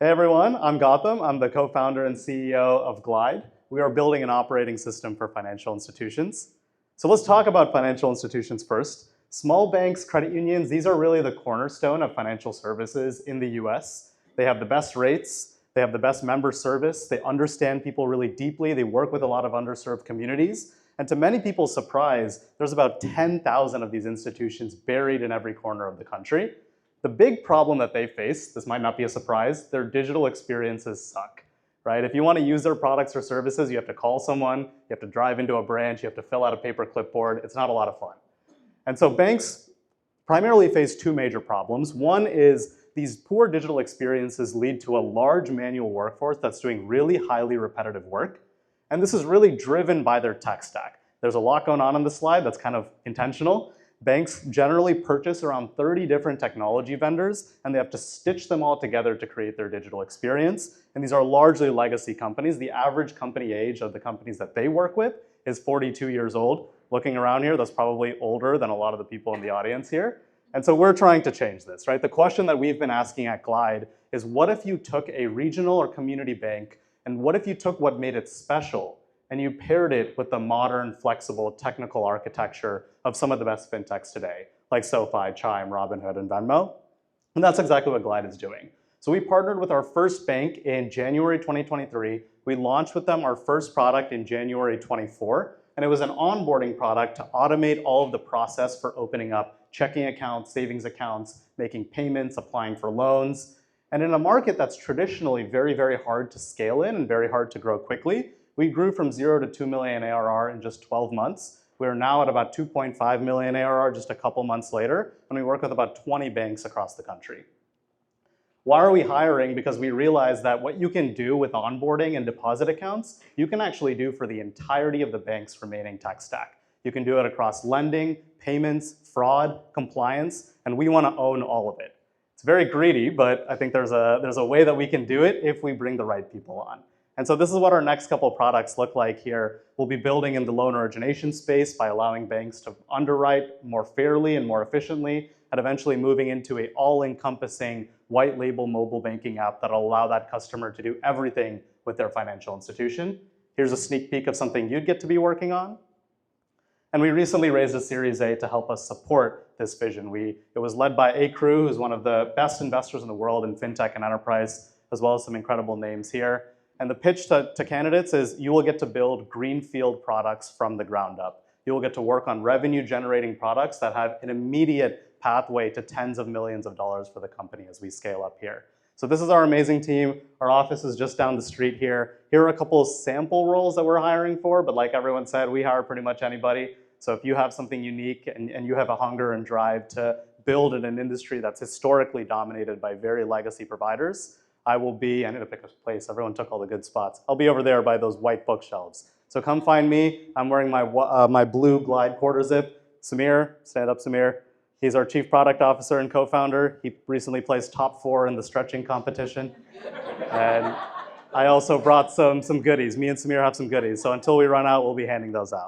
Hey everyone, I'm Gautam. I'm the co-founder and CEO of Glide. We are building an operating system for financial institutions. So let's talk about financial institutions first. Small banks, credit unions, these are really the cornerstone of financial services in the US. They have the best rates, they have the best member service, they understand people really deeply, they work with a lot of underserved communities. And to many people's surprise, there's about 10,000 of these institutions buried in every corner of the country. The big problem that they face, this might not be a surprise, their digital experiences suck, right? If you want to use their products or services, you have to call someone, you have to drive into a branch, you have to fill out a paper clipboard. It's not a lot of fun. And so banks primarily face two major problems. One is these poor digital experiences lead to a large manual workforce that's doing really highly repetitive work. And this is really driven by their tech stack. There's a lot going on the slide that's kind of intentional. Banks generally purchase around 30 different technology vendors, and they have to stitch them all together to create their digital experience. And these are largely legacy companies. The average company age of the companies that they work with is 42 years old. Looking around here, that's probably older than a lot of the people in the audience here. And so we're trying to change this, right? The question that we've been asking at Glide is, what if you took a regional or community bank, and what if you took what made it special and you paired it with the modern, flexible, technical architecture of some of the best fintechs today, like SoFi, Chime, Robinhood, and Venmo? And that's exactly what Glide is doing. So we partnered with our first bank in January 2023. We launched with them our first product in January 24, and it was an onboarding product to automate all of the process for opening up checking accounts, savings accounts, making payments, applying for loans. And in a market that's traditionally very, very hard to scale in and very hard to grow quickly, we grew from 0 to 2 million ARR in just 12 months. We're now at about 2.5 million ARR just a couple months later, and we work with about 20 banks across the country. Why are we hiring? Because we realize that what you can do with onboarding and deposit accounts, you can actually do for the entirety of the bank's remaining tech stack. You can do it across lending, payments, fraud, compliance, and we want to own all of it. It's very greedy, but I think there's a way that we can do it if we bring the right people on. And so this is what our next couple of products look like here. We'll be building in the loan origination space by allowing banks to underwrite more fairly and more efficiently, and eventually moving into an all-encompassing white label mobile banking app that'll allow that customer to do everything with their financial institution. Here's a sneak peek of something you'd get to be working on. And we recently raised a Series A to help us support this vision. It was led by Acrew, who's one of the best investors in the world in fintech and enterprise, as well as some incredible names here. And the pitch to candidates is you will get to build greenfield products from the ground up. You will get to work on revenue generating products that have an immediate pathway to tens of millions of dollars for the company as we scale up here. So this is our amazing team. Our office is just down the street here. Here are a couple of sample roles that we're hiring for, but like everyone said, we hire pretty much anybody. So if you have something unique and you have a hunger and drive to build in an industry that's historically dominated by very legacy providers, I need to pick a place, everyone took all the good spots. I'll be over there by those white bookshelves. So come find me. I'm wearing my blue Glide quarter zip. Samir, stand up Samir. He's our chief product officer and co-founder. He recently placed top 4 in the stretching competition. And I also brought some goodies. Me and Samir have some goodies. So until we run out, we'll be handing those out.